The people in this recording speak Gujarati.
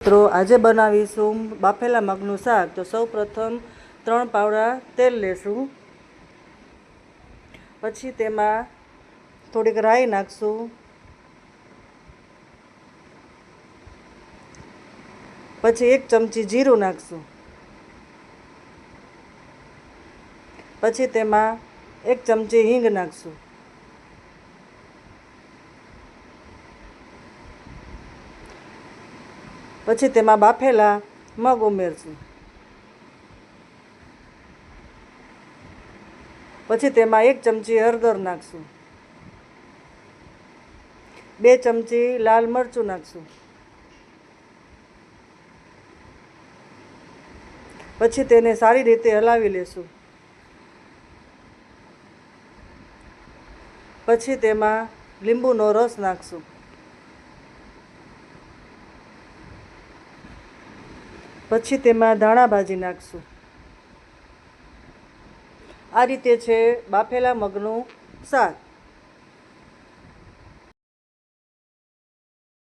મિત્રો આજે બનાવીશું બાફેલા મગનું શાક। તો સૌ પ્રથમ 3 પાવડા તેલ લેશું, પછી તેમાં થોડીક રાઈ નાખશું, પછી 1 ચમચી જીરું નાખશું, પછી તેમાં 1 ચમચી હિંગ નાખશું, પછી તેમાં બાફેલા મગ ઉમેરશું, પછી તેમાં 1 ચમચી હળદર નાખશું, 2 ચમચી લાલ મરચું નાખશું, પછી તેને સારી રીતે હલાવી લેશું, પછી તેમાં લીંબુનો રસ નાખશું, પછી તેમાં ધાણા ભાજી નાખશું। આ રીતે છે બાફેલા મગનું શાક।